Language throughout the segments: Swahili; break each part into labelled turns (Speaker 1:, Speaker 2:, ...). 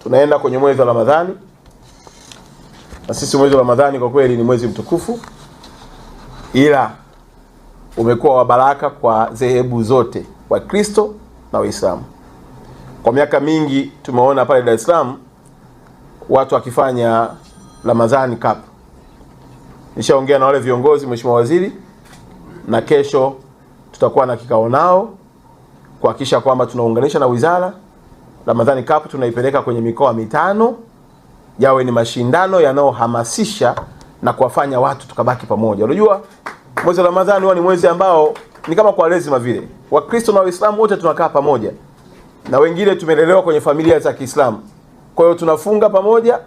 Speaker 1: Tunaenda kwenye mwezi wa Ramadhani. Na sisi mwezi wa Ramadhani kwa kweli ni mwezi mtukufu, ila umekuwa wa baraka kwa dhehebu zote, Wakristo na Waislamu. Kwa miaka mingi tumeona pale Dar es Salaam watu wakifanya Ramadhani Cup. Nishaongea na wale viongozi, Mheshimiwa Waziri, na kesho tutakuwa na kikao nao kuhakikisha kwamba tunaunganisha na wizara. Ramadhani Cup tunaipeleka kwenye mikoa 5, yawe ni mashindano yanayohamasisha na kuwafanya watu tukabaki pamoja. Unajua mwezi wa Ramadhani huwa ni mwezi ambao ni kama kwa lazima vile. Wakristo na Waislamu wote tunakaa pamoja. Na wengine tumelelewa kwenye familia za Kiislamu. Kwa hiyo tunafunga pamoja,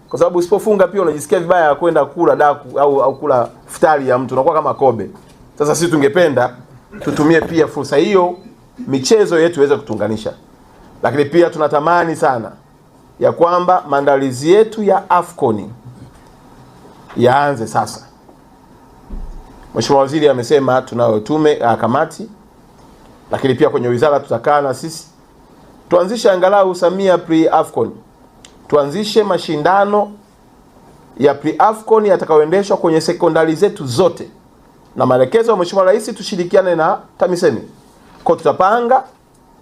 Speaker 1: kwa sababu usipofunga pia unajisikia vibaya kwenda kula daku au kula futari ya mtu, unakuwa kama kobe. Sasa sisi tungependa tutumie pia fursa hiyo michezo yetu iweze kutunganisha. Lakini pia tunatamani sana ya kwamba maandalizi yetu ya AFCON yaanze sasa. Mheshimiwa Waziri amesema tunayo tume kamati, lakini pia kwenye wizara tutakaa na sisi tuanzishe angalau Samia pre-AFCON. Tuanzishe mashindano ya pre-AFCON yatakayoendeshwa kwenye sekondari zetu zote. Na maelekezo ya Mheshimiwa Rais tushirikiane na TAMISEMI. Kwa tutapanga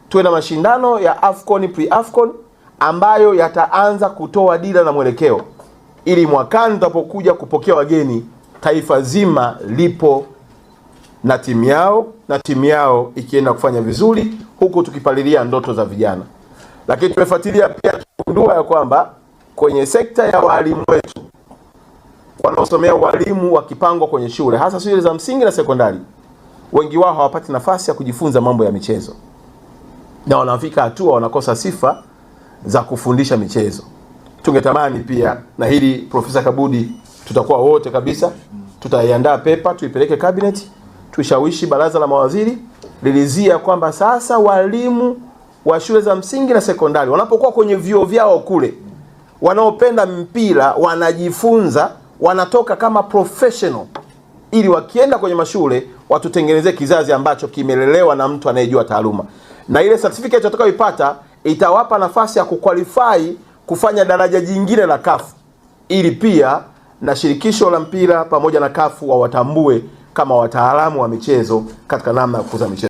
Speaker 1: tuwe na mashindano ya AFCON pre-AFCON ambayo yataanza kutoa dira na mwelekeo, ili mwakani tutapokuja kupokea wageni, taifa zima lipo na timu yao, na timu yao ikienda kufanya vizuri, huku tukipalilia ndoto za vijana. Lakini tumefuatilia pia kugundua ya kwamba kwenye sekta ya walimu wetu wanaosomea walimu wakipangwa kwenye shule, hasa shule za msingi na sekondari, wengi wao hawapati nafasi ya kujifunza mambo ya michezo, na wanafika hatua wanakosa sifa za kufundisha michezo. Tungetamani pia, na hili Profesa Kabudi tutakuwa wote kabisa, tutaiandaa pepa tuipeleke cabinet, tushawishi baraza la mawaziri lilizia kwamba sasa walimu wa shule za msingi na sekondari wanapokuwa kwenye vyuo vyao kule, wanaopenda mpira wanajifunza, wanatoka kama professional, ili wakienda kwenye mashule watutengenezee kizazi ambacho kimelelewa na mtu anayejua taaluma. Na ile certificate watakayoipata itawapa nafasi ya kuqualify kufanya daraja jingine la CAF, ili pia na shirikisho la mpira pamoja na CAF wawatambue kama wataalamu wa michezo katika namna ya kukuza michezo.